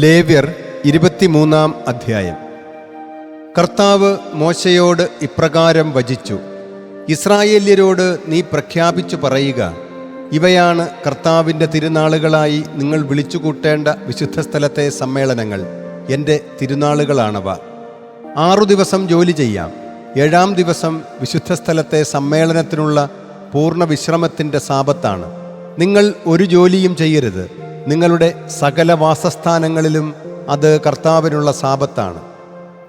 ലേവ്യർ 23-ാം അധ്യായം. കർത്താവ് മോശയോട് ഇപ്രകാരം വചിച്ചു: ഇസ്രായേല്യരോട് നീ പ്രഖ്യാപിച്ചു പറയുക, ഇവയാണ് കർത്താവിൻ്റെ തിരുനാളുകളായി നിങ്ങൾ വിളിച്ചുകൂട്ടേണ്ട വിശുദ്ധസ്ഥലത്തെ സമ്മേളനങ്ങൾ. എൻ്റെ തിരുനാളുകളാണവ. 6 ദിവസം ജോലി ചെയ്യാം. 7-ാം ദിവസം വിശുദ്ധസ്ഥലത്തെ സമ്മേളനത്തിനുള്ള പൂർണ്ണ വിശ്രമത്തിൻ്റെ സാബത്താണ്. നിങ്ങൾ ഒരു ജോലിയും ചെയ്യരുത്. നിങ്ങളുടെ സകല വാസസ്ഥാനങ്ങളിലും അത് കർത്താവിനുള്ള സാബത്താണ്.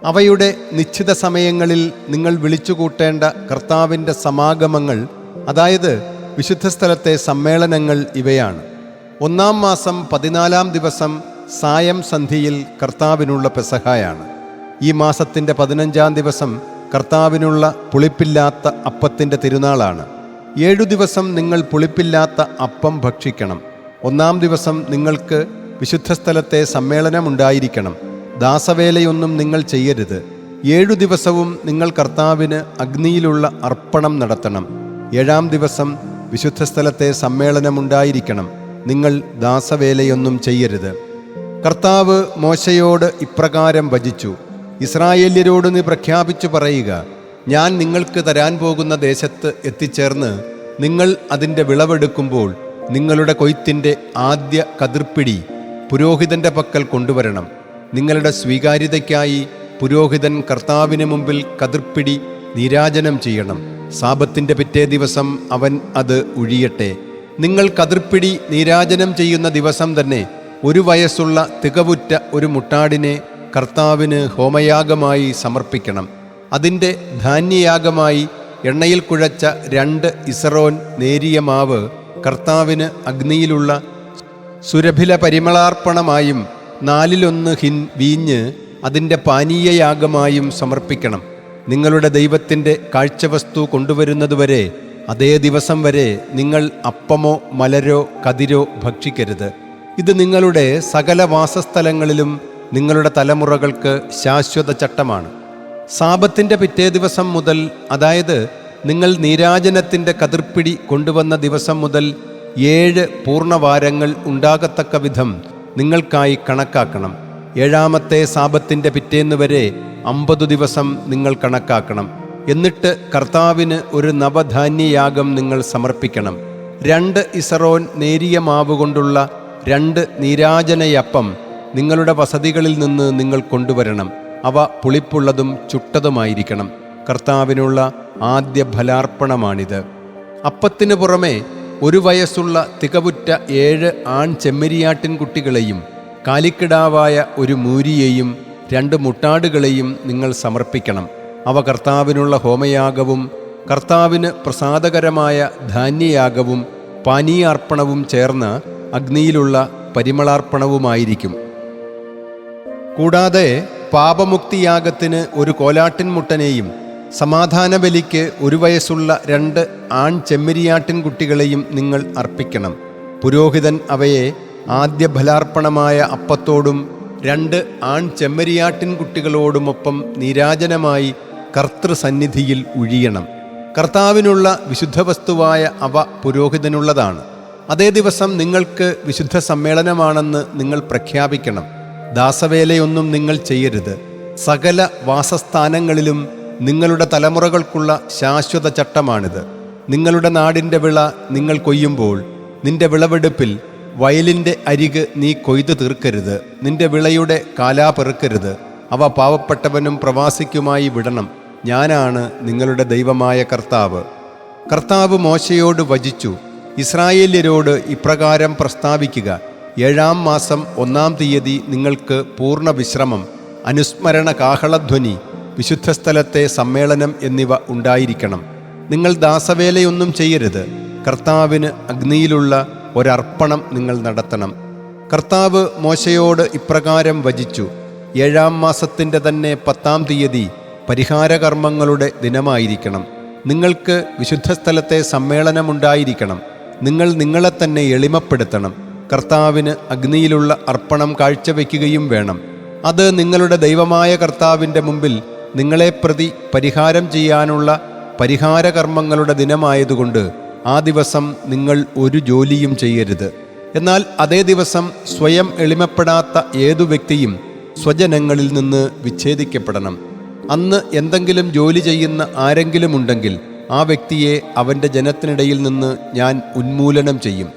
അവയുടെ നിശ്ചിത സമയങ്ങളിൽ നിങ്ങൾ വിളിച്ചുകൂട്ടേണ്ട കർത്താവിൻ്റെ സമാഗമങ്ങൾ, അതായത് വിശുദ്ധസ്ഥലത്തെ സമ്മേളനങ്ങൾ ഇവയാണ്. 1-ാം മാസം 14-ാം ദിവസം സായം സന്ധിയിൽ കർത്താവിനുള്ള പെസഹായാണ്. ഈ മാസത്തിൻ്റെ 15-ാം ദിവസം കർത്താവിനുള്ള പുളിപ്പില്ലാത്ത അപ്പത്തിൻ്റെ തിരുനാളാണ്. 7 ദിവസം നിങ്ങൾ പുളിപ്പില്ലാത്ത അപ്പം ഭക്ഷിക്കണം. 1-ാം ദിവസം നിങ്ങൾക്ക് വിശുദ്ധസ്ഥലത്തെ സമ്മേളനമുണ്ടായിരിക്കണം. ദാസവേലയൊന്നും നിങ്ങൾ ചെയ്യരുത്. 7 ദിവസവും നിങ്ങൾ കർത്താവിന് അഗ്നിയിലുള്ള അർപ്പണം നടത്തണം. 7-ാം ദിവസം വിശുദ്ധസ്ഥലത്തെ സമ്മേളനമുണ്ടായിരിക്കണം. നിങ്ങൾ ദാസവേലയൊന്നും ചെയ്യരുത്. കർത്താവ് മോശയോട് ഇപ്രകാരം വചിച്ചു: ഇസ്രായേല്യരോട് നീ പ്രഖ്യാപിച്ചു പറയുക, ഞാൻ നിങ്ങൾക്ക് തരാൻ പോകുന്ന ദേശത്ത് എത്തിച്ചേർന്ന് നിങ്ങൾ അതിൻ്റെ വിളവെടുക്കുമ്പോൾ നിങ്ങളുടെ കൊയ്ത്തിൻ്റെ ആദ്യ കതിർപ്പിടി പുരോഹിതൻ്റെ പക്കൽ കൊണ്ടുവരണം. നിങ്ങളുടെ സ്വീകാര്യതയ്ക്കായി പുരോഹിതൻ കർത്താവിന് മുമ്പിൽ കതിർപ്പിടി നീരാജനം ചെയ്യണം. സാബത്തിൻ്റെ പിറ്റേ ദിവസം അവൻ അത് ഉഴിയട്ടെ. നിങ്ങൾ കതിർപ്പിടി നീരാജനം ചെയ്യുന്ന ദിവസം തന്നെ 1 വയസ്സുള്ള തികവുറ്റ ഒരു മുട്ടാടിനെ കർത്താവിന് ഹോമയാഗമായി സമർപ്പിക്കണം. അതിൻ്റെ ധാന്യയാഗമായി എണ്ണയിൽ കുഴച്ച 2 ഇസറോൻ നേരിയ മാവ് കർത്താവിന് അഗ്നിയിലുള്ള സുരഭില പരിമളാർപ്പണമായും 4-1 ഹിൻ വീഞ്ഞ് അതിൻ്റെ പാനീയയാഗമായും സമർപ്പിക്കണം. നിങ്ങളുടെ ദൈവത്തിൻ്റെ കാഴ്ചവസ്തു കൊണ്ടുവരുന്നതുവരെ, അതേ ദിവസം വരെ നിങ്ങൾ അപ്പമോ മലരോ കതിരോ ഭക്ഷിക്കരുത്. ഇത് നിങ്ങളുടെ സകല വാസസ്ഥലങ്ങളിലും നിങ്ങളുടെ തലമുറകൾക്ക് ശാശ്വത ചട്ടമാണ്. സാബത്തിൻ്റെ പിറ്റേ ദിവസം മുതൽ, അതായത് നിങ്ങൾ നീരാജനത്തിൻ്റെ കതിർപ്പിടി കൊണ്ടുവന്ന ദിവസം മുതൽ 7 പൂർണ്ണവാരങ്ങൾ ഉണ്ടാകത്തക്ക വിധം നിങ്ങൾക്കായി കണക്കാക്കണം. 7-ാമത്തെ സാബത്തിൻ്റെ പിറ്റേന്ന് വരെ 50 ദിവസം നിങ്ങൾ കണക്കാക്കണം. എന്നിട്ട് കർത്താവിന് ഒരു നവധാന്യയാഗം നിങ്ങൾ സമർപ്പിക്കണം. 2 ഇസറോൻ നേരിയ മാവ് കൊണ്ടുള്ള 2 നീരാജനയപ്പം നിങ്ങളുടെ വസതികളിൽ നിന്ന് നിങ്ങൾ കൊണ്ടുവരണം. അവ പുളിപ്പുള്ളതും ചുട്ടതുമായിരിക്കണം. കർത്താവിനുള്ള ആദ്യ ഫലാർപ്പണമാണിത്. അപ്പത്തിന് പുറമെ 1 വയസ്സുള്ള തികവുറ്റ 7 ആൺ ചെമ്മരിയാട്ടിൻ കുട്ടികളെയും കാലിക്കിടാവായ ഒരു മൂരിയെയും 2 മുട്ടാടുകളെയും നിങ്ങൾ സമർപ്പിക്കണം. അവ കർത്താവിനുള്ള ഹോമയാഗവും കർത്താവിന് പ്രസാദകരമായ ധാന്യയാഗവും പാനീയാർപ്പണവും ചേർന്ന അഗ്നിയിലുള്ള പരിമളാർപ്പണവുമായിരിക്കും. കൂടാതെ പാപമുക്തിയാഗത്തിന് 1 കോലാട്ടിൻ മുട്ടനെയും സമാധാന ബലിക്ക് 1 വയസ്സുള്ള 2 ആൺ ചെമ്മരിയാട്ടിൻ കുട്ടികളെയും നിങ്ങൾ അർപ്പിക്കണം. പുരോഹിതൻ അവയെ ആദ്യ ഫലാർപ്പണമായ അപ്പത്തോടും 2 ആൺ ചെമ്മരിയാട്ടിൻ കുട്ടികളോടുമൊപ്പം നീരാജനമായി കർത്തൃസന്നിധിയിൽ ഉഴിയണം. കർത്താവിനുള്ള വിശുദ്ധ വസ്തുവായ അവ പുരോഹിതനുള്ളതാണ്. അതേ ദിവസം നിങ്ങൾക്ക് വിശുദ്ധ സമ്മേളനമാണെന്ന് നിങ്ങൾ പ്രഖ്യാപിക്കണം. ദാസവേലയൊന്നും നിങ്ങൾ ചെയ്യരുത്. സകല വാസസ്ഥാനങ്ങളിലും നിങ്ങളുടെ തലമുറകൾക്കുള്ള ശാശ്വത ചട്ടമാണിത്. നിങ്ങളുടെ നാടിൻ്റെ വിള നിങ്ങൾ കൊയ്യുമ്പോൾ നിന്റെ വിളവെടുപ്പിൽ വയലിൻ്റെ അരിക് നീ കൊയ്തു തീർക്കരുത്. നിന്റെ വിളയുടെ കാലാ പെറുക്കരുത്. അവ പാവപ്പെട്ടവനും പ്രവാസിക്കുമായി വിടണം. ഞാനാണ് നിങ്ങളുടെ ദൈവമായ കർത്താവ്. കർത്താവ് മോശയോട് വചിച്ചു: ഇസ്രായേല്യരോട് ഇപ്രകാരം പ്രസ്താവിക്കുക, 7-ാം മാസം 1-ാം തീയതി നിങ്ങൾക്ക് പൂർണ്ണ വിശ്രമം, അനുസ്മരണ കാഹളധ്വനി, വിശുദ്ധസ്ഥലത്തെ സമ്മേളനം എന്നിവ ഉണ്ടായിരിക്കണം. നിങ്ങൾ ദാസവേലയൊന്നും ചെയ്യരുത്. കർത്താവിന് അഗ്നിയിലുള്ള ഒരർപ്പണം നിങ്ങൾ നടത്തണം. കർത്താവ് മോശയോട് ഇപ്രകാരം വചിച്ചു: 7-ാം മാസത്തിൻ്റെ തന്നെ 10-ാം തീയതി പരിഹാരകർമ്മങ്ങളുടെ ദിനമായിരിക്കണം. നിങ്ങൾക്ക് വിശുദ്ധസ്ഥലത്തെ സമ്മേളനമുണ്ടായിരിക്കണം. നിങ്ങൾ നിങ്ങളെ തന്നെ എളിമപ്പെടുത്തണം. കർത്താവിന് അഗ്നിയിലുള്ള അർപ്പണം കാഴ്ചവെക്കുകയും വേണം. അത് നിങ്ങളുടെ ദൈവമായ കർത്താവിൻ്റെ മുമ്പിൽ നിങ്ങളെ പ്രതി പരിഹാരം ചെയ്യാനുള്ള പരിഹാരകർമ്മങ്ങളുടെ ദിനമായതുകൊണ്ട് ആ ദിവസം നിങ്ങൾ ഒരു ജോലിയും ചെയ്യരുത്. എന്നാൽ അതേ ദിവസം സ്വയം എളിമപ്പെടാത്ത ഏതു വ്യക്തിയും സ്വജനങ്ങളിൽ നിന്ന് വിച്ഛേദിക്കപ്പെടണം. അന്ന് എന്തെങ്കിലും ജോലി ചെയ്യുന്ന ആരെങ്കിലും ഉണ്ടെങ്കിൽ ആ വ്യക്തിയെ അവൻ്റെ ജനത്തിനിടയിൽ നിന്ന് ഞാൻ ഉന്മൂലനം ചെയ്യും.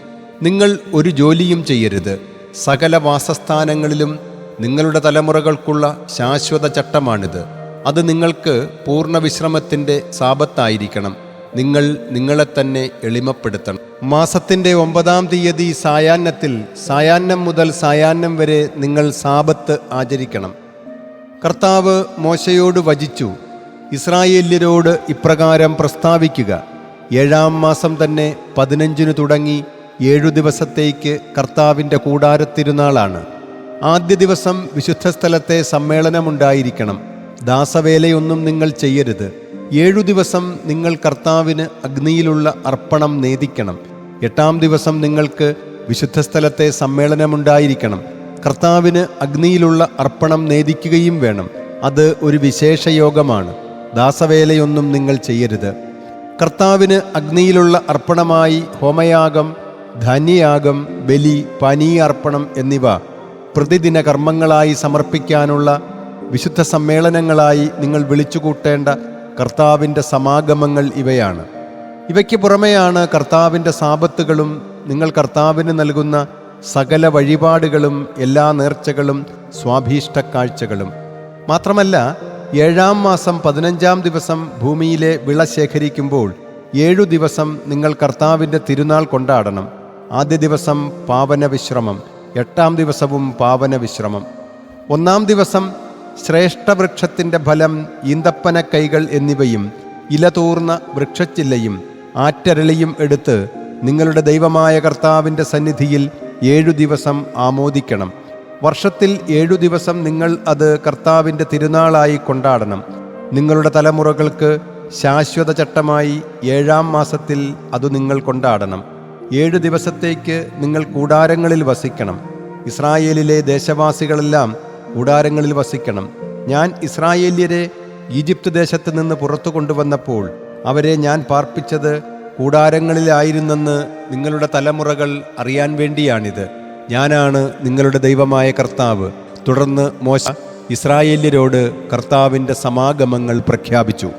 നിങ്ങൾ ഒരു ജോലിയും ചെയ്യരുത്. സകല വാസസ്ഥാനങ്ങളിലും നിങ്ങളുടെ തലമുറകൾക്കുള്ള ശാശ്വത ചട്ടമാണിത്. അത് നിങ്ങൾക്ക് പൂർണ്ണ വിശ്രമത്തിൻ്റെ സാബത്തായിരിക്കണം. നിങ്ങൾ നിങ്ങളെ തന്നെ എളിമപ്പെടുത്തണം. മാസത്തിൻ്റെ 9-ാം തീയതി സായാഹ്നത്തിൽ സായാഹ്നം മുതൽ സായാഹ്നം വരെ നിങ്ങൾ സാബത്ത് ആചരിക്കണം. കർത്താവ് മോശയോട് വചിച്ചു, ഇസ്രായേല്യരോട് ഇപ്രകാരം പ്രസ്താവിക്കുക: 7-ാം മാസം തന്നെ 15 തുടങ്ങി 7 ദിവസത്തേക്ക് കർത്താവിൻ്റെ കൂടാരത്തിരുന്നാളാണ്. ആദ്യ ദിവസം വിശുദ്ധസ്ഥലത്തെ സമ്മേളനമുണ്ടായിരിക്കണം. ദാസവേലയൊന്നും നിങ്ങൾ ചെയ്യരുത്. 7 ദിവസം നിങ്ങൾ കർത്താവിന് അഗ്നിയിലുള്ള അർപ്പണം നേദിക്കണം. 8-ാം ദിവസം നിങ്ങൾക്ക് വിശുദ്ധസ്ഥലത്തെ സമ്മേളനമുണ്ടായിരിക്കണം. കർത്താവിന് അഗ്നിയിലുള്ള അർപ്പണം നേദിക്കുകയും വേണം. അത് ഒരു വിശേഷ യോഗമാണ്. ദാസവേലയൊന്നും നിങ്ങൾ ചെയ്യരുത്. കർത്താവിന് അഗ്നിയിലുള്ള അർപ്പണമായി ഹോമയാഗം, ധാന്യയാഗം, ബലി, പാനീയാർപ്പണം എന്നിവ പ്രതിദിന കർമ്മങ്ങളായി സമർപ്പിക്കാനുള്ള വിശുദ്ധ സമ്മേളനങ്ങളായി നിങ്ങൾ വിളിച്ചുകൂട്ടേണ്ട കർത്താവിൻ്റെ സമാഗമങ്ങൾ ഇവയാണ്. ഇവയ്ക്ക് പുറമെയാണ് കർത്താവിൻ്റെ സാബത്തുകളും നിങ്ങൾ കർത്താവിന് നൽകുന്ന സകല വഴിപാടുകളും എല്ലാ നേർച്ചകളും സ്വാഭീഷ്ട കാഴ്ചകളും. മാത്രമല്ല 7-ാം മാസം 15-ാം ദിവസം ഭൂമിയിലെ വിള ശേഖരിക്കുമ്പോൾ 7 ദിവസം നിങ്ങൾ കർത്താവിൻ്റെ തിരുനാൾ കൊണ്ടാടണം. ആദ്യ ദിവസം പാവന വിശ്രമം, 8-ാം ദിവസവും പാവന വിശ്രമം. 1-ാം ദിവസം ശ്രേഷ്ഠവൃക്ഷത്തിൻ്റെ ഫലം, ഈന്തപ്പന കൈകൾ എന്നിവയും ഇലതൂർന്ന വൃക്ഷച്ചില്ലയും ആറ്റരളിയും എടുത്ത് നിങ്ങളുടെ ദൈവമായ കർത്താവിൻ്റെ സന്നിധിയിൽ 7 ദിവസം ആമോദിക്കണം. വർഷത്തിൽ 7 ദിവസം നിങ്ങൾ അത് കർത്താവിൻ്റെ തിരുനാളായി കൊണ്ടാടണം. നിങ്ങളുടെ തലമുറകൾക്ക് ശാശ്വത ചട്ടമായി 7-ാം മാസത്തിൽ അത് നിങ്ങൾ കൊണ്ടാടണം. 7 ദിവസത്തേക്ക് നിങ്ങൾ കൂടാരങ്ങളിൽ വസിക്കണം. ഇസ്രായേലിലെ ദേശവാസികളെല്ലാം കൂടാരങ്ങളിൽ വസിക്കണം. ഞാൻ ഇസ്രായേല്യരെ ഈജിപ്ത് ദേശത്ത് നിന്ന് പുറത്തു കൊണ്ടുവന്നപ്പോൾ അവരെ ഞാൻ പാർപ്പിച്ചത് കൂടാരങ്ങളിലായിരുന്നെന്ന് നിങ്ങളുടെ തലമുറകൾ അറിയാൻ വേണ്ടിയാണിത്. ഞാനാണ് നിങ്ങളുടെ ദൈവമായ കർത്താവ്. തുടർന്ന് മോശ ഇസ്രായേല്യരോട് കർത്താവിൻ്റെ സമാഗമങ്ങൾ പ്രഖ്യാപിച്ചു.